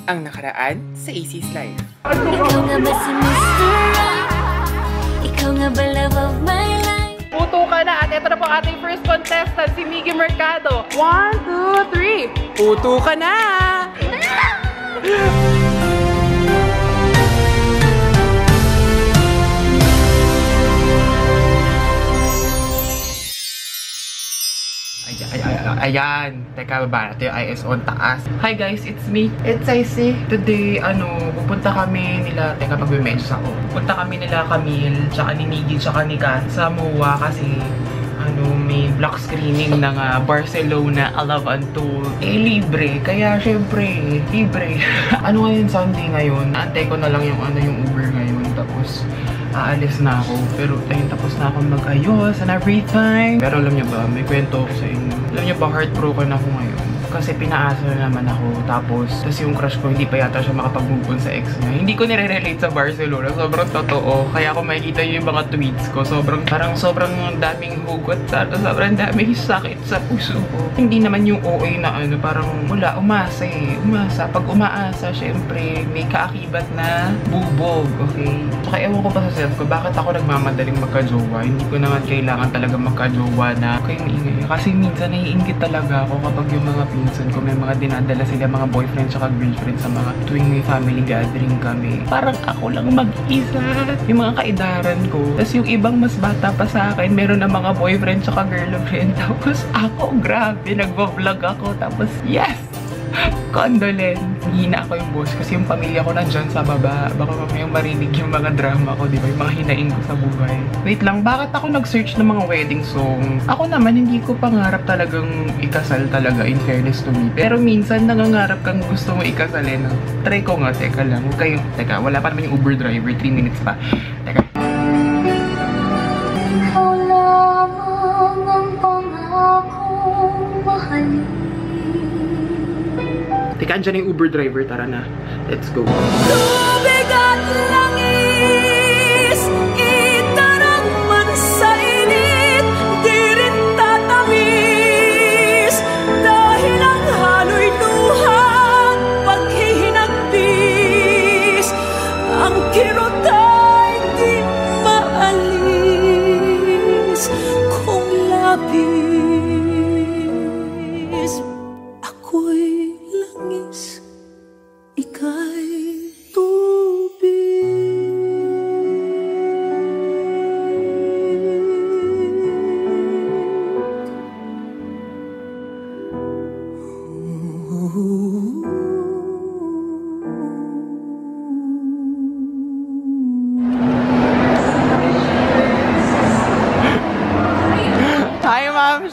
ang nakaraan sa AC's Life. Ikaw nga ba si Mr. Right? Ikaw nga ba love of my life? Puto ka na at ito na po ating first contestant, si Miggy Mercado. 1, 2, 3. Puto ka na! Ayan, teka baba natin yung ISO on taas. Hi guys, it's me. It's Icy. Today, pupunta kami nila, teka pag-message ako. Pupunta kami nila Camille, tsaka ni Miggy, tsaka ni Kat sa MOA kasi may block screening ng Barcelona, A Love Untold. Libre. Kaya syempre, libre. Ngayon, Sunday ngayon. Antay ko na lang yung Uber ngayon. Tapos, aalis na ako. Pero ayun, tapos na ako mag-ayos and everything. Pero alam nyo ba, may kwento ko sa inyo. Alam nyo ba, heartbroken ako ngayon. Kasi pinaasa na naman ako. Tapos yung crush ko, hindi pa yata siya makapag-move on sa ex niya. Hindi ko nire-relate sa Barcelona. Sobrang totoo. Kaya kung makikita nyo yung mga tweets ko, sobrang daming hugot. Sobrang daming sakit sa puso ko. Hindi naman yung OA na parang wala, umasa eh. Umasa. Pag umaasa, syempre, may kaakibat na bubog. Okay? Saka ewan ko pa sa self ko, bakit ako nagmamadaling magka-jowa? Hindi ko naman kailangan talaga magka-jowa na kayo maingay. Kasi minsan naiingit talaga ako kapag yung mga pinsan ko may mga dinadala sila, mga boyfriend tsaka girlfriend sa mga tuwing may family gathering kami. Parang ako lang mag-isa. Yung mga kaidaran ko. Tapos yung ibang mas bata pa sa akin, meron na mga boyfriend tsaka girlfriend. Tapos ako, grabe, nagbablog ako. Tapos, yes! Condolence. Hina ako yung boss kasi yung pamilya ko nandyan sa baba. Baka mamayang marinig yung mga drama ko, di ba? Yung mga hinaing ko sa buhay. Wait lang, bakit ako nag-search ng mga wedding song? Ako naman, hindi ko pangarap talagang ikasal talaga, in fairness to me. Pero minsan, nangangarap kang gusto mo ikasal eh, no? Try ko nga, teka lang. Huwag kayo, teka, wala pa naman yung Uber driver, 3 minutes pa. Teka. Ikaw lamang ang pangakong mahalin. Teka, andyan yung Uber driver. Tara na. Let's go. Tubig at langis, itarang man sa init, di rin tatamis. Dahil ang halo'y luha, paghihinagpis, ang kirot ay di maalis. Kung labis, ako'y langis, ika'y tubig. Hi, ma'am!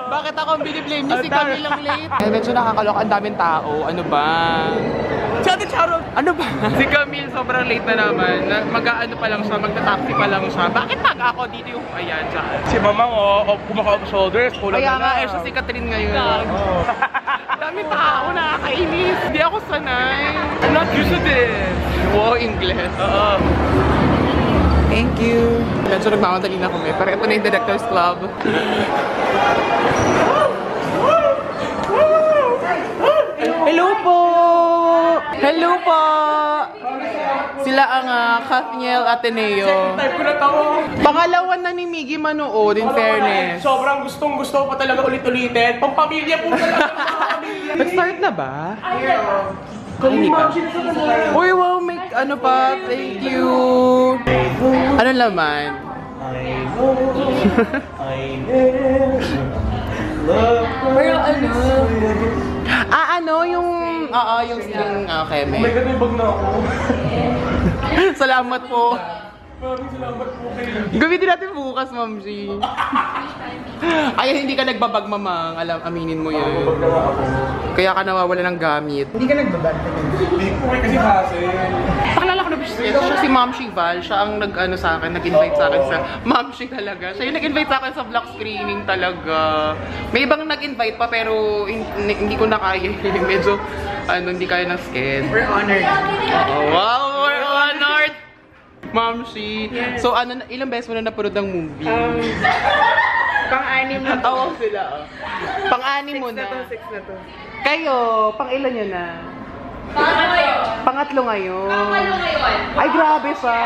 Bakit ako ang biniblame niyo si Camille ang late? Medyo nakakaloka, ang daming tao. Ano ba? Ano ba? Si Camille sobrang late na naman. Mag-aano pa lang siya, magta-taxi pa lang siya. Bakit pag ako dito yung ayan siya? Si Mamang kumakaw sa shoulders, kulang Kaya na nga, na. siya si Catherine ngayon. Daming tao, nakakainis. Hindi ako sanay. I'm not used to this. Wow, English. Oo. Thank you. Medyo nagmamadali na kami. Pero ito na yung Directors Club. Hello po! Hello po! Sila ang Kathniel Ateneo. Type ko na tao. Pangalawan na ni Miggy manood, in fairness. Sobrang gustong-gusto ko pa talaga ulit-ulitin. Pampamilya po talaga. Pampamilya. Nag-start na ba? Hindi pa. Uy, wow, may ano pa. Thank you. Ano laman? Pero yung string, okay, Oh my God, may bag na ako. Salamat po. Maraming salamat po kayo. Gamitin natin bukas, Ma'am G. Ay, hindi ka nagbabag, Mamang. Aminin mo yan. Bag na ako. Kaya ka nawawala ng gamit. Hindi ka nagbabag. Hindi po kasi hassle. Pakilala ko na siya si Ma'am Shival. Siya ang nag-ano sa akin, nag-invite sa akin sa Ma'am Shi talaga. Siya yung nag-invite sa akin sa vlog screening talaga. May ibang nag-invite pa pero hindi ko na kaya. Medyo hindi kaya ng sked. we're honored. Wow, we're honored! Ma'am Shi. Yes. So ilang beses mo na napanood ng movie? Pang-anim na tawag sila. Pang-anim mo na. 6 na to. Kayo, pang-ilan nyo na? Pangatlo ngayon. Ay, grabe siya.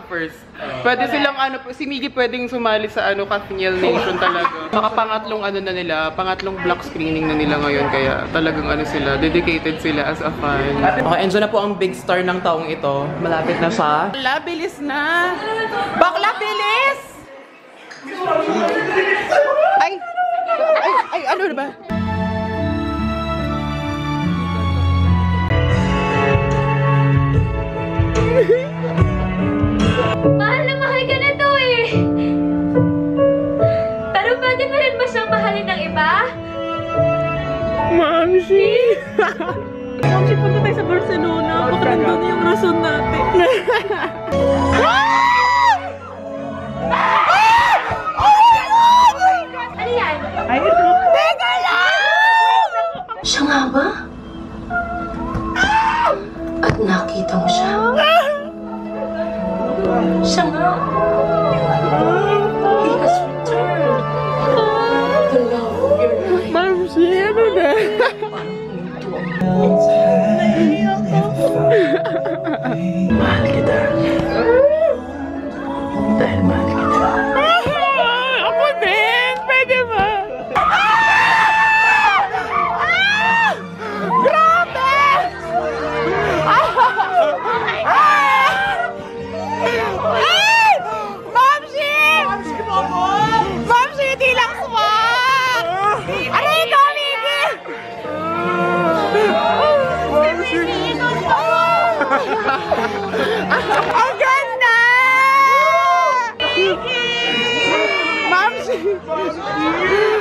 First. Pwede silang si Miggy pwedeng sumali sa Kathniel Nation talaga. Pangatlong na nila, pangatlong block screening na nila ngayon, kaya talagang sila, dedicated sila as a fan. Okay, enjoy na po ang big star ng taong ito. Malapit na siya. Bakla, bilis na! Bakla, bilis! Ay, ano na ba? Mahal na mahal ka na to eh. Pero pwede pa rin ba siyang mahalin ng iba? Mamsi! Mamsi, punta tayo sa Barcelona. Baka nandun yung rason natin. Ano yan? Ay, ito. Teka lang! Siya nga ba? At nakita mo siya? Siya nga. He has returned. The love of your life. Mamsi, ano na? Mahal kita. Dahil mahal kita. Ako din! Pwede ba? Grabe! Mamsi! Mamsi, di lang swak! Aray ko, Miggy! Ang ganda! Mamsi!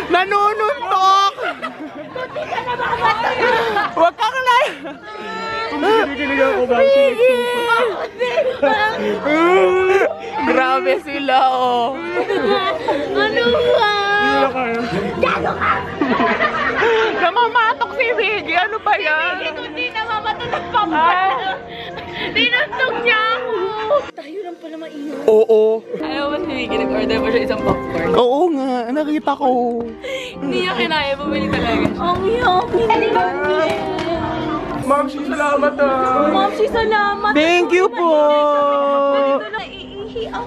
Nanununtok! Huwag kang lay! Kinikilig ako, Mamsi. Grabe sila, oh! Ano ba? Namamatok si Miggy! Ano ba yan? Hindi namamatunod pa ba? Tinuntok niya ako! Tayo lang pala maingat. Oo. Ayaw ba si Miggy? Nag-order mo siya isang popcorn. Oo nga, nakita ko. Hindi niya kinaya, bumili talaga siya. Ang yummy! Mamsi, salamat ah. Mamsi, salamat! Thank you po! Naiihi ako.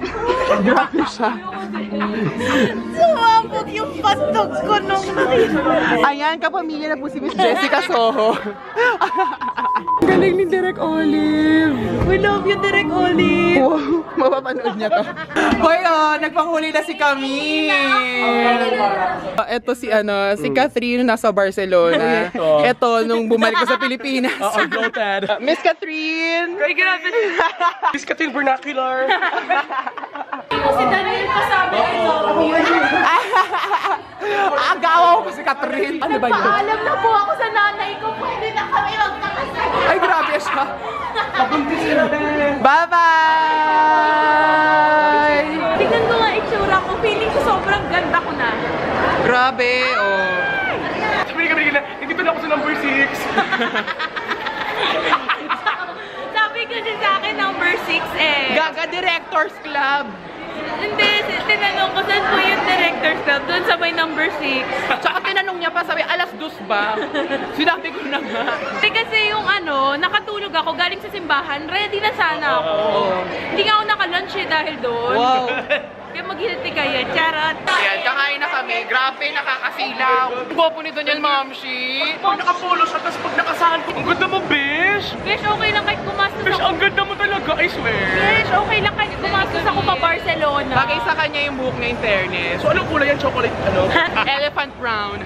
Grabe siya. Sumabog yung patog ko nung Ayan, kapamilya na po si Miss Jessica Soho. Galing ni Direk Olive. We love you, Direk Olive! Wow, mapapanood niya to. Hoy, nagpanghuli na si Camille. Ito si si Catherine nasa Barcelona. Ito nung bumalik ko sa Pilipinas. Bloated. Miss Catherine. Ay, grabe! Biscuitin vernacular. Si Daniel pa sabi, I love you. Agawaw ko si Catherine. Ano ba yun? Paalam na po ako sa nanay ko. Pwede na kami magkakasal. Ay, grabe siya. Bye-bye! Tingnan ko nga itsura ko. Feeling ko sobrang ganda ko na. Grabe, oh. Sabi ka, hindi pa na ako sa number 6. Sabi ko siya sa akin, number 6 eh. Gaga Directors Club. Hindi, tinanong ko saan po yung director's club. Doon sa may number 6. Tsaka tinanong niya pa, sabi, alas 2 ba? Sinabi ko na nga. Kasi yung nakatulog ako galing sa simbahan, ready na sana ako. Hindi nga ako naka-lunch dahil doon. Wow. Kaya mag-hilti kayo, charot. Ayan, kakain na kami. Grabe, nakakasilaw. Ang gwapo ni Daniel, Mamsi. Pag nakapolo siya, tapos pag nakasahan ko, ang ganda mo, Bish! Besh, okay lang kahit gumastos Bish, ako. ang ganda mo talaga, I swear! Besh, okay lang kahit gumastos ako pa Barcelona. Bagay sa kanya yung buhok niya, in fairness. So, anong kulay yan? Chocolate, Elephant brown.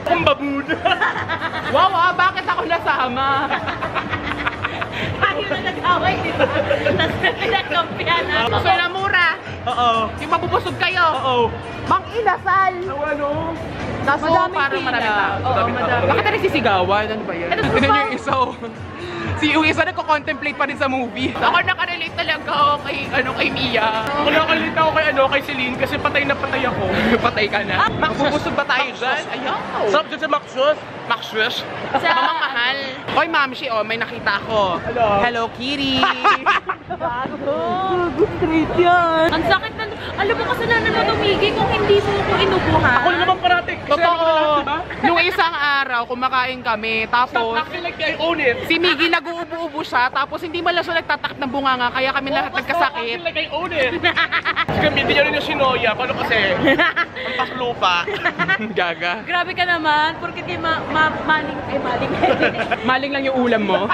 Ang baboon! Wow, bakit ako nasama? Ayaw na nag-away, di ba? Tapos nagkampihan ako. So na mura. Oo. Yung mabubusog kayo. Oo. Mang inasal. Ano? Kaso Madaming parang pila. marami tao. Oo, madami. Bakit na nagsisigawan? Ano ba yan? Ano ba? Tignan niyo yung isa, oh. Si Si yung isa nagko-contemplate pa rin sa movie. Ako nakarelate talaga ako kay Mia. Ako nakalita ako kay Celine kasi patay na patay ako. Patay ka na. Mabubusog ba tayo dyan? Ayaw. Sarap dyan sa Maxus. Maxwish? Sa- Mamang mahal. Oy, Mamshi, oh, may nakita ako. Hello, Kitty. Straight yan. Ang sakit na. Alam mo, kasalanan mo tumigil kung hindi mo ako inubuhan. Ako na naman parati. Totoo. Nung isang araw, kumakain kami, Stop tapos acting like I own it. si Miggy nag-uubo-ubo siya, tapos hindi man lang siya nagtatak ng bunganga, kaya kami lahat Stop nagkasakit. acting like I own it. Gamitin niya rin yung sinoya. Paano kasi? Ang paslupa. Gaga. Grabe ka naman, porque kay maling. Maling lang yung ulam mo.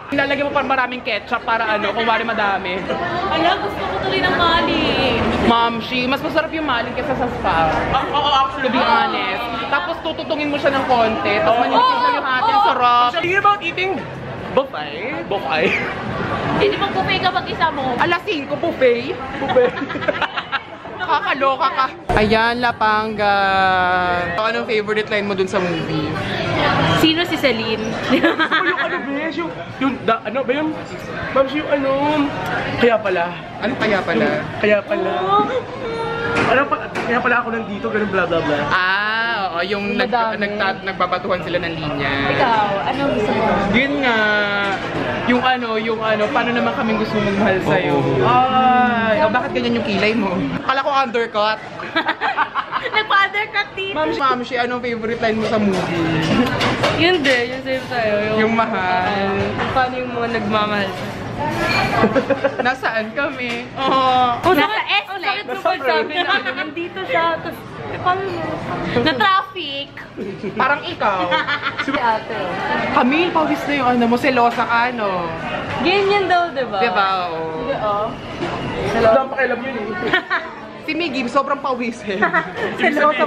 Nilalagyan mo pa maraming ketchup para kung wari madami. Ala, gusto ko tuloy ng maling. Mamshi, mas masarap yung maling kaysa sa spa. Oo, To be honest. Tapos tututungin mo siya ng konti, tapos manipis mo yung hati, ang sarap. Thinking about eating buffet. Buffet. Hindi pag buffet ka mag-isa mo. Alas 5, buffet. Buffet. Kakaloka ka. Ayan, Lapanga. Anong favorite line mo dun sa movie? Sino si Celine? Yung ano, Besh? Ano ba yun? Ma'am, yung ano? Kaya pala. Ano kaya pala? Kaya pala. Ano pa? Kaya pala ako nandito, ganun bla bla bla. Oo, yung nagbabatuhan sila ng linya. Ikaw, ano gusto mo? Yun nga. Yung paano naman kaming gusto magmahal sa'yo? Oo. Ay, bakit ganyan yung kilay mo? Akala ko undercut. Nagpa-undercut dito. Ma'am, anong favorite line mo sa movie? Yun din, yung same tayo. Yung mahal. Paano yung mga nagmamahal? Nasaan kami? Nasa S-Lex. Ang sakit mo pagsabi na nandito siya. Tapos, paano mo? Na-traffic. Parang ikaw. Si ate. Camille, pawis na yung mo. Selosa ka, no? Ganyan daw, diba? Diba? Oo. Oo. Wala ang pakialam yun eh. Si Miggy, sobrang pawis eh. Selosa.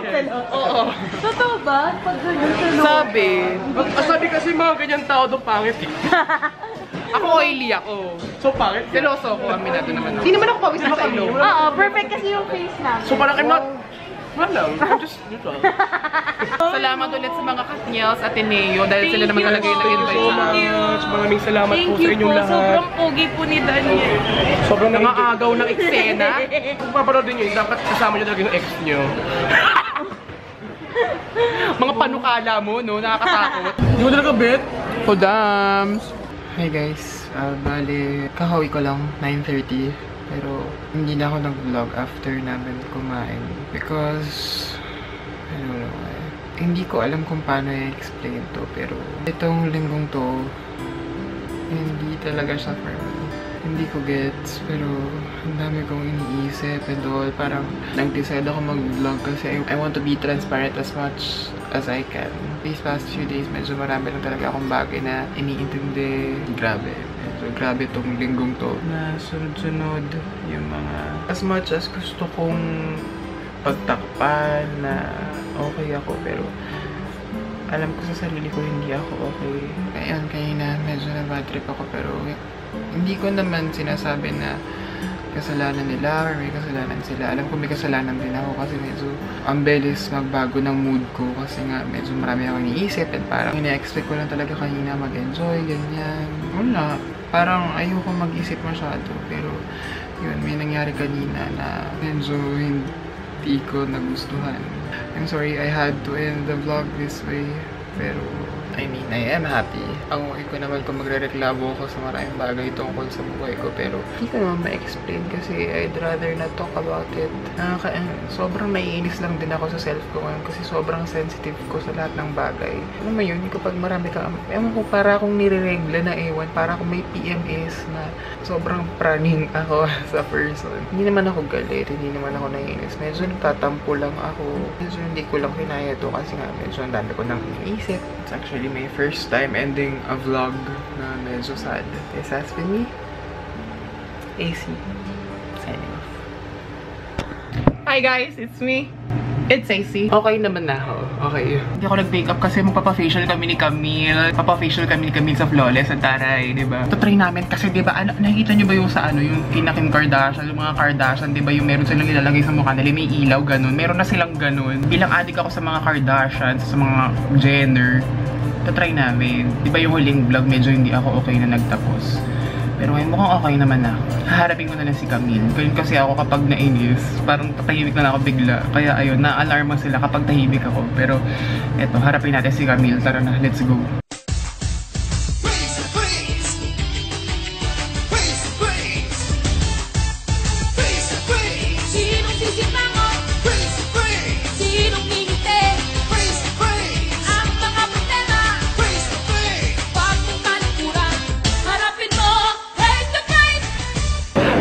Oo. Totoo ba? Pag ganyan selosa. Sabi. Sabi kasi mga ganyan tao doon pangit eh. Ako oily ako. So pangit. Seloso ako, aminado naman ako. Hindi naman ako pawis na sa ilong. Oo, perfect kasi yung face namin. So parang I'm not... Wala lang. I'm just neutral. Salamat ulit sa mga Katniels at Ateneo dahil sila naman talaga yung nag-invite So sa amin. much. Maraming salamat Thank po sa you inyong po. lahat. Sobrang pogi po ni Daniel. Sobrang Nangaagaw ng eksena. Kung papanood din nyo, dapat kasama nyo talaga yung ex nyo. Mga panukala mo, no? Nakakatakot. Hindi mo talaga bet? Kodams! Hey guys, bali, kahawi ko lang, 9:30. Pero hindi na ako nag-vlog after namin kumain. Because, I don't know, hindi ko alam kung paano i-explain to. Pero itong linggong to, hindi talaga siya for me. Hindi ko gets, pero ang dami kong iniisip and all. Parang nag-decide ako mag-vlog kasi I want to be transparent as much as I can. These past few days, medyo marami lang talaga akong bagay na iniintindi. Grabe. Medyo grabe tong linggong to. Na sunod-sunod yung mga... As much as gusto kong pagtakpan na okay ako, pero alam ko sa sarili ko hindi ako okay. Ngayon, kanina medyo na-bad trip ako, pero hindi ko naman sinasabi na kasalanan nila or may kasalanan sila. Alam ko may kasalanan din ako kasi medyo ang bilis magbago ng mood ko kasi nga medyo marami akong iniisip at parang ina-expect ko lang talaga kanina mag-enjoy, ganyan. Wala. Parang ayoko mag-isip masyado pero yun, may nangyari kanina na medyo hindi ko nagustuhan. I'm sorry I had to end the vlog this way pero I mean, I am happy. Ang okay ko naman kung magre-reklamo ako sa maraming bagay tungkol sa buhay ko pero hindi ko naman ma-explain kasi I'd rather not talk about it. Sobrang naiinis lang din ako sa self ko ngayon kasi sobrang sensitive ko sa lahat ng bagay. Alam mo yun, kapag marami ka, ewan ko, para akong nire-regla na ewan, para akong may PMS na sobrang praning ako sa person. Hindi naman ako galit, hindi naman ako naiinis. Medyo nagtatampo lang ako. Medyo hindi ko lang kinaya to kasi nga medyo ang dami ko nang iniisip. It's actually my first time ending a vlog na medyo sad. This has been me, AC, signing off. Hi guys, it's me. It's AC. Okay naman na ako. Okay. Hindi ako nag-makeup kasi magpapa-facial kami ni Camille. Papa-facial kami ni Camille sa Flawless at Taray, diba? Ito-try namin kasi diba, nakikita nyo ba yung sa yung kina Kim Kardashian, yung mga Kardashian, diba yung meron silang nilalagay sa mukha nila, may ilaw, ganun. Meron na silang ganun. Bilang adik ako sa mga Kardashian, sa mga Jenner, tatry namin. Di ba yung huling vlog, medyo hindi ako okay na nagtapos. Pero ngayon mukhang okay naman na. Haharapin ko na lang si Camille. Ganyan kasi ako kapag nainis, parang tatahimik na lang ako bigla. Kaya ayun, na-alarma sila kapag tahimik ako. Pero eto, harapin natin si Camille. Tara na, let's go.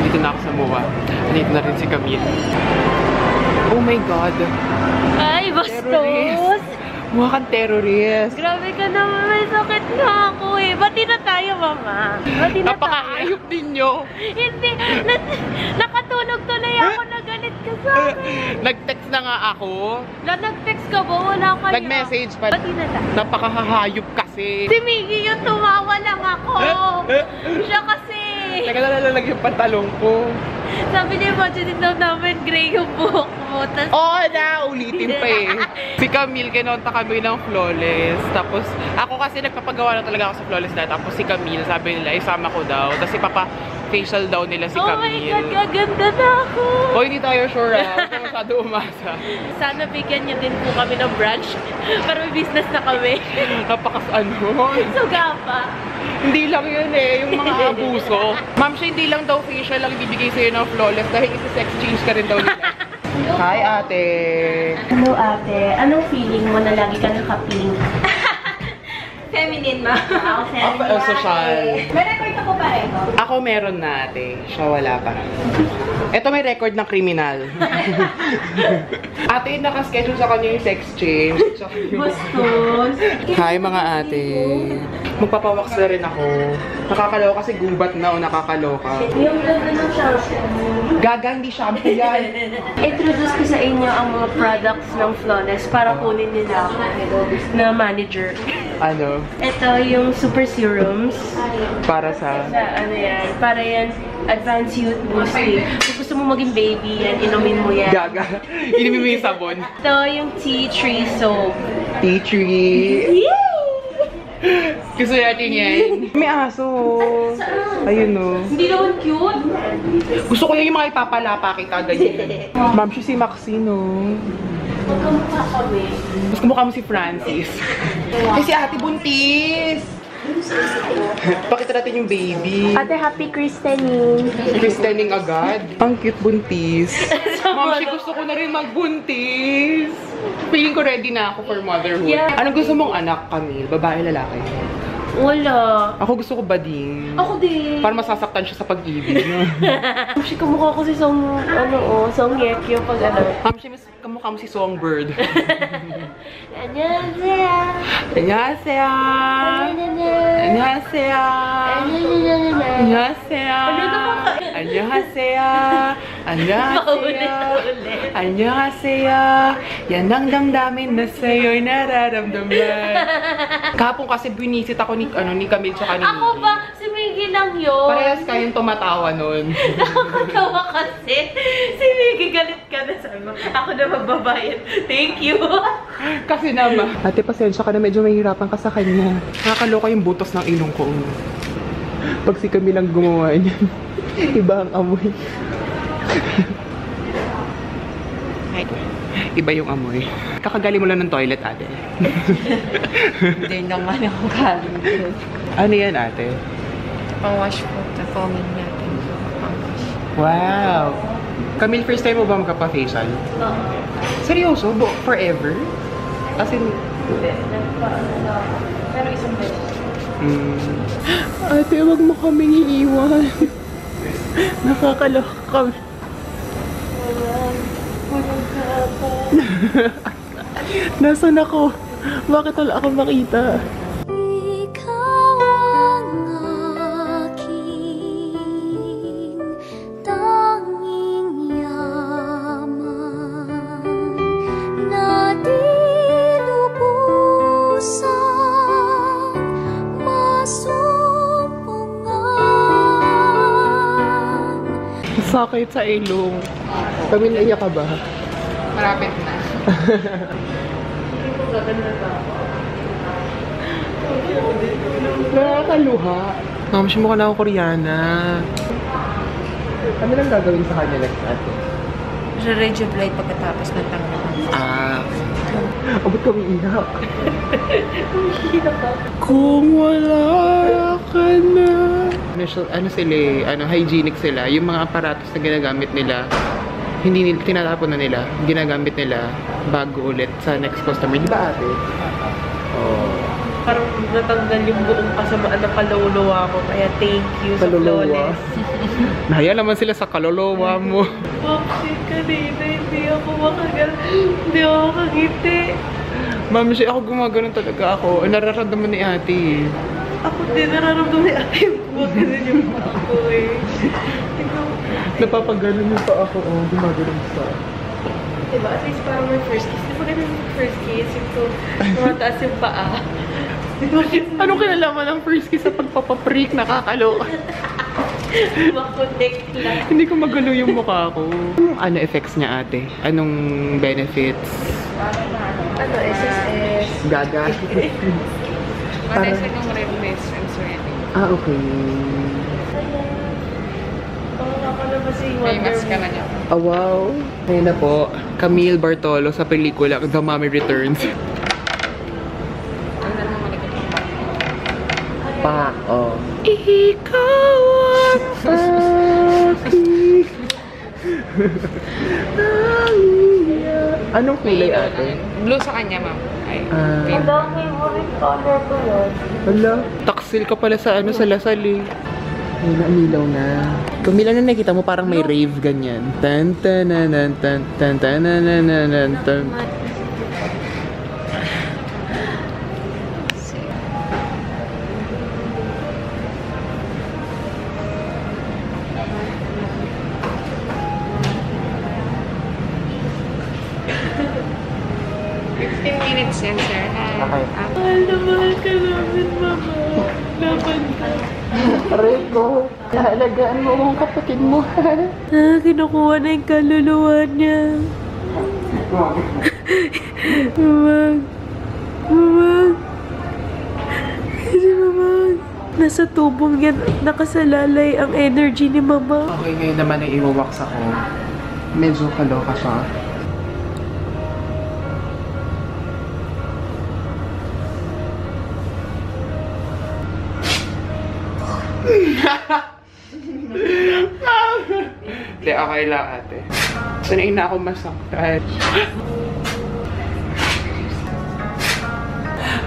Dito na ako sa MOA. Dito na rin si Camille. Oh my God. Ay, bastos! Terrorist! Mukha kang terrorist. Grabe ka naman, may sakit na ako eh. Bati na tayo, mama. Bati na tayo. Napaka-ayop ninyo. Hindi, nakatulog tuloy ako na galit ka sa akin. Nag-text na nga ako. Nag-text ka ba? Wala kayo. Nag-message pa. Bati na tayo. Napaka-hayop kasi. Si Miggy yung tumawa lang ako. Siya kasi. Teka, nalalag yung pantalong ko. Sabi niya, imagine daw namin gray yung buhok mo. Oo na, ulitin pa eh. Si Camille, kinonta kami ng Flawless. Tapos, ako kasi nagpapagawa na talaga ako sa Flawless na. Tapos si Camille, sabi nila, isama ko daw. Tapos ipapa-facial daw nila si Oh my Camille. God, gaganda na ako. O, hindi tayo sure ah. Huwag ka masyado umasa. Sana bigyan niyo din po kami ng branch para may business na kami. So, gapa. Hindi lang yun eh, yung mga abuso. Ma'am, siya hindi lang daw facial lang ibibigay sa'yo ng Flawless dahil isa-sex change ka rin daw nila. Hi, ate! Hello, ate. Anong feeling mo na lagi ka naka-pink? Feminine, ma. Oh, social. May record ako pa ito. Ako meron na, ate. Siya wala pa. Ito may record ng kriminal. Ate, nakaschedule sa kanya yung sex change. Bastos. Hi, mga ate. Magpapawaks na rin ako. Nakakaloka kasi gubat na o nakakaloka. Yung ganda ng shampoo. Gaga, hindi shampoo yan. Introduce ko sa inyo ang mga products ng Flawless para kunin nila ako na manager. Ano? Ito yung super serums. Para sa... Ano yan? Para yan, advanced youth boosting. Kung gusto mo maging baby yan, inumin mo yan. Gaga. Inimin mo yung sabon. Ito yung tea tree soap. Tea tree. Gusto natin yan. May aso. Ayun o. Hindi naman cute. Gusto ko yung mga ipapalapa kita ganyan. Ma'am, siya si Maxine o. Magkamukha kami. Mas kumukha mo si Francis. Eh si ate buntis. Pakita natin yung baby. Ate, happy Christening. Christening agad. Ang cute buntis. Ma'am, siya gusto ko na rin magbuntis. Feeling ko ready na ako for motherhood. Yeah. Anong gusto mong anak, Camille? Babae, lalaki? Wala. Ako gusto ko bading. Ako din. Para masasaktan siya sa pag-ibig. Kasi kamukha ko si Song, Song Yekyo pag ano. Ma'am, siya kamukha mo si Songbird. Annyeonghaseyo. Annyeonghaseyo. Annyeonghaseyo. Annyeonghaseyo. Annyeonghaseyo. Annyeonghaseyo. Annyeonghaseyo. Yan ang damdamin na sa'yo'y nararamdaman. Kahapon kasi binisit ako ni Camille tsaka ni Ako Miggy. ba? Si Miggy lang yun. Parehas kayong tumatawa nun. Nakakatawa kasi. Si Miggy galit ka na sabi mo. Ako na magbabayad. Thank you. Kasi naman. Ate, pasensya ka na medyo mahihirapan ka sa kanya. Nakakaloka yung butos ng ilong ko. Pag si Camille lang gumawa niyan. Iba ang amoy. Iba yung amoy. Kakagaling mo lang ng toilet, ate. Hindi naman ako galing doon. Ano yan, ate? Pang-wash po. Na-foaming natin. Pang-wash. Wow! Camille, first time mo ba magka-facial? Oo. Seryoso? Forever? As in... Pero isang beses. Ate, wag mo kaming iiwan. Nakakaloka kami. Nasaan ako? Bakit wala akong makita? Ikaw ang aking tanging yaman na di lubusang masumpungan. Sakit sa ilong. Kami naiyak ka ba? Marapit na. Nakakaluha. Ma'am, siya mukha na akong Koreana. Ano lang gagawin sa kanya next ate? Rejubilate pagkatapos ng tanghali. Abot kami iyak. Kung wala ka na. Ano sila eh, hygienic sila. Yung mga aparatos na ginagamit nila, hindi tinatapon na nila. Ginagamit nila bago ulit sa next customer. Di ba ate? Oh. Parang natanggal yung buong kasamaan na kaluluwa ko. Kaya thank you sa Flawless. Nahaya naman sila sa kaluluwa mo. Bakit kanina hindi ako hindi ako makangiti. Ma'am, siya ako gumagano'n talaga ako. Nararamdaman ni ate. Ako din nararamdaman ni ate. Gumagano'n yung mukha ko eh. Napapaganon yung pa ako. Oh, gumagano'n sa. Diba? At least parang may first kiss. Diba ganun yung first kiss? Yung to, tumataas yung paa. Anong kinalaman ng first kiss sa pagpapapreak? Nakakaloka. Makonect lang. Hindi ko magulo yung mukha ko. Ano effects niya ate? Anong benefits? SSS. Gaga. Madalas yung redness and sweating. Okay. May mask ka na niya. Oh, wow. Ayun na po. Camille Bartolo sa pelikula The Mommy Returns. Ano na naman malikot yung pa? Pa, oh. Ikaw ang aking Anong kulay ate? Blue sa kanya, ma'am. Ay, Ang favorite color ko yun. Hala, taksil ka pala sa sa Lasal eh. Ay, naanilaw na. Kumila na nakita mo parang may rave ganyan. Tan tan tan tan tan tan tan tan. minutes yan, sir. Okay. Mahal na mahal ka namin, Mama. Laban ka. Rico, alagaan mo ang kapatid mo. Kinukuha na yung kaluluwa niya. Mamang. Mamang. Kasi Mamang. Nasa tubong yan, nakasalalay ang energy ni Mama. Okay, ngayon naman ay iwawax ako. Medyo kaloka siya. Hindi, okay lang ate. Sanay na ako masaktan.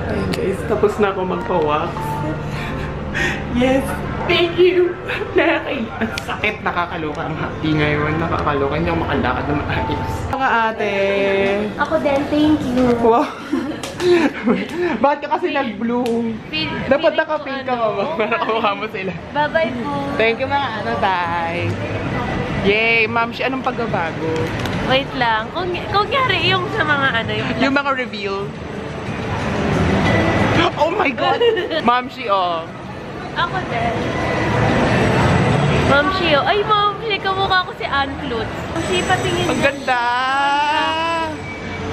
Ayun guys, tapos na ako magpa-wax. Yes, thank you! Ang sakit, nakakaloka ang happy ngayon. Nakakaloka, hindi ako makalakad na maayos. Mga ate! Ako din, thank you. Wow! Bakit ka kasi nag-blue? Dapat naka-pink ka, mama. Para kamukha mo sila. Bye-bye po. Thank you mga tay. Yay! Ma'am, anong pagbabago? Wait lang. Kung yari yung sa mga Yung mga reveal. Oh my God! Ma'am, Ako din. Ma'am Shio. Ay, Ma'am Shio, kamukha ko si Ann Klutz. Ma'am Shio, patingin ang mo. ganda!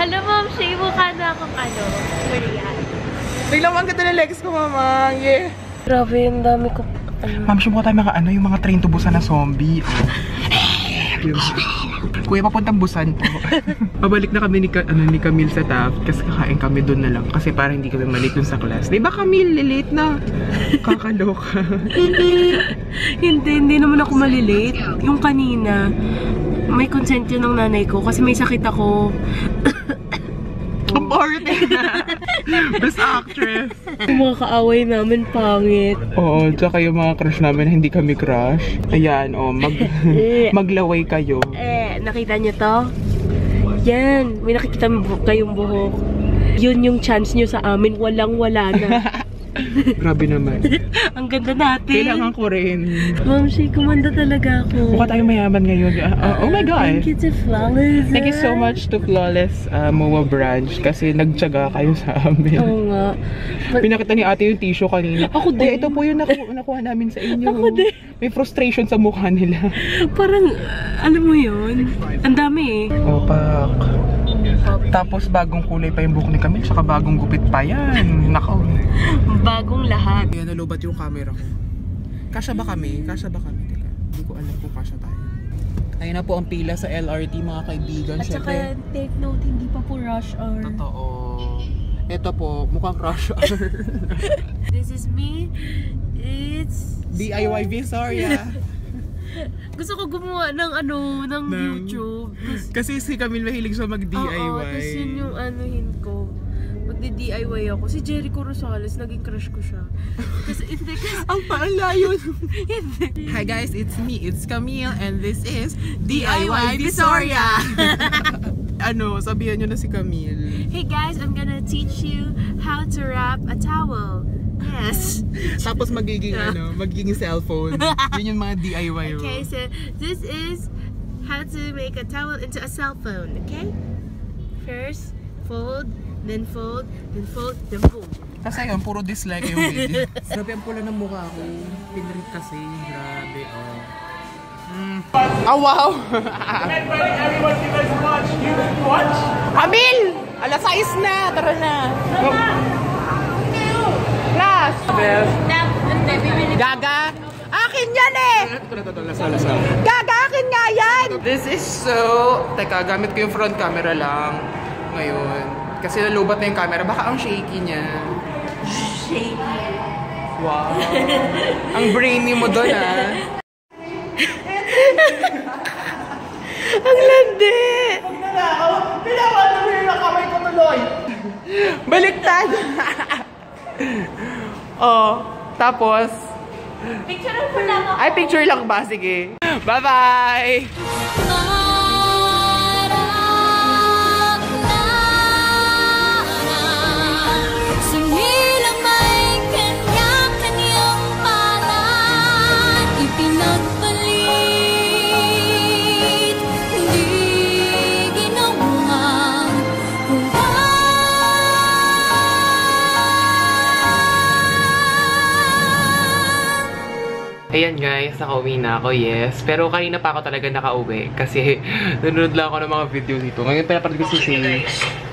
Hello, Ma'am Shio. Mukha na akong Korean. Biglang ang ganda ng legs ko, mama. Yeah. Grabe, yung dami ko. Ma'am, mukha tayo mga yung mga train to Busan na zombie. Kuya, papuntang Busan po. Pabalik na kami ni Camille sa Taft kasi kakain kami doon na lang kasi para hindi kami malate dun sa class. Diba Camille, late na? Kakaloka. Hindi naman ako malilate. Yung kanina, may consent yun ng nanay ko kasi may sakit ako. Aborted na! Best actress! Yung mga kaaway namin, pangit. Oo, tsaka yung mga crush namin, hindi kami crush. Ayan, maglaway kayo. Nakita niyo to? Yan, may nakikita kayong buhok. Yun yung chance niyo sa amin, walang-wala na. Grabe naman. Ang ganda natin. Kailangan ko rin. Ma'am Shea, kumanda talaga ako. Mukha tayong mayaman ngayon. Oh my God! Thank you to Flawless. Thank you so much to Flawless MOA branch kasi nagtyaga kayo sa amin. Oo nga. Pinakita ni ate yung tissue kanina. Ako din. Ito po yung nakuha namin sa inyo. Ako din. May frustration sa mukha nila. Parang, alam mo yun? Ang dami eh. Opak. Tapos bagong kulay pa yung buhok ni Camille, tsaka bagong gupit pa yan. Nakaw. Bagong lahat. Ayan, nalubat yung camera ko. Kasya ba kami? Kasya ba kami? Teka, hindi ko alam kung kasya tayo. Ayun na po ang pila sa LRT, mga kaibigan. At saka, Syempre, take note, hindi pa po rush hour. totoo. Ito po, mukhang rush hour. This is me. It's... DIY Visoria. Gusto ko gumawa ng ng YouTube. Kasi si Camille mahilig siya mag-DIY. Oo, tapos yun yung anuhin ko. Magdi-DIY ako. Si Jericho Rosales, naging crush ko siya. Kasi hindi kasi... Ang paalayo. Hi guys, it's me, it's Camille, and this is DIY Visoria. Ano, sabihan nyo na si Camille. Hey guys, I'm gonna teach you how to wrap a towel. Yes. Tapos magiging magiging cellphone. Yun yung mga DIY. Okay, so this is how to make a towel into a cell phone. Okay? First, fold, then fold, then fold, then fold. Kasi yun, puro dislike yung video. Grabe ang pula ng mukha ko. Pinrit kasi. Grabe, oh. Oh, wow! Everyone give us watch. You watch? Camille! Alas 6 na! Tara na! Class! Gaga! Akin yan eh! Gaga! Akin nga yan! This is so... Teka, gamit ko yung front camera lang ngayon. Kasi nalubat na yung camera. Baka ang shaky niya. Shaky. Wow! Ang brainy mo doon ah. Ang landi! Pinawan mo yung kamay ko tuloy! Baliktad! Oh, tapos... Picture mo lang ako. Ay, picture lang ba? Sige. Bye-bye! Sumilang may kanya-kanyang palan, ipinagpalit, hindi ginawang huwag. Ayan guys, nakauwi na ako, yes. Pero kanina pa ako talaga nakauwi kasi nanonood lang ako ng mga video dito. Ngayon pinapanood ko si Say.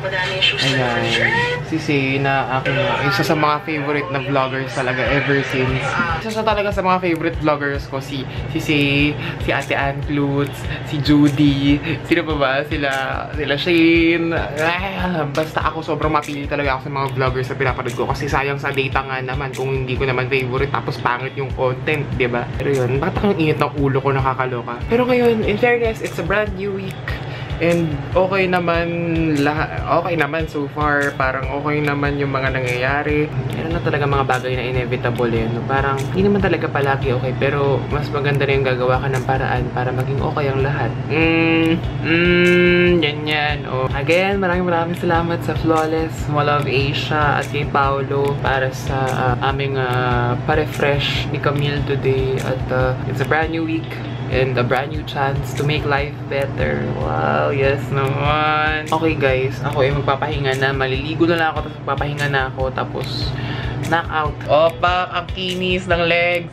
Ayan. Si Say na aking isa sa mga favorite na vloggers talaga ever since. Isa sa talaga sa mga favorite vloggers ko si Say, si Ate Ann Klutz, si Judy, sino pa ba? Sila Shane. Basta ako sobrang mapili talaga ako sa mga vloggers na pinapanood ko kasi sayang sa data nga naman kung hindi ko naman favorite tapos pangit yung content, di ba? Pero yun, bakit ang init ng ulo ko, nakakaloka. Pero ngayon, in fairness, it's a brand new week. And okay naman so far. Parang okay naman yung mga nangyayari. Meron na talaga mga bagay na inevitable no? Parang hindi naman talaga palagi okay. Pero mas maganda na yung gagawa ka ng paraan para maging okay ang lahat. Yan. Oh. Again, maraming salamat sa Flawless, Mall of Asia at kay Paolo para sa aming pa-refresh ni Camille today. At it's a brand new week and a brand new chance to make life better. Wow, yes naman. Okay guys, ako ay magpapahinga na. Maliligo na lang ako, tapos magpapahinga na ako, tapos knockout. Opa, ang kinis ng legs.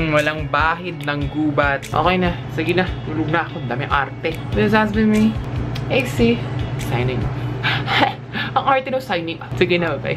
Walang bahid ng gubat. Okay na, sige na. Tulog na ako, dami arte. This has been me, AC, signing off. Ang arte no signing off. Sige na, bye.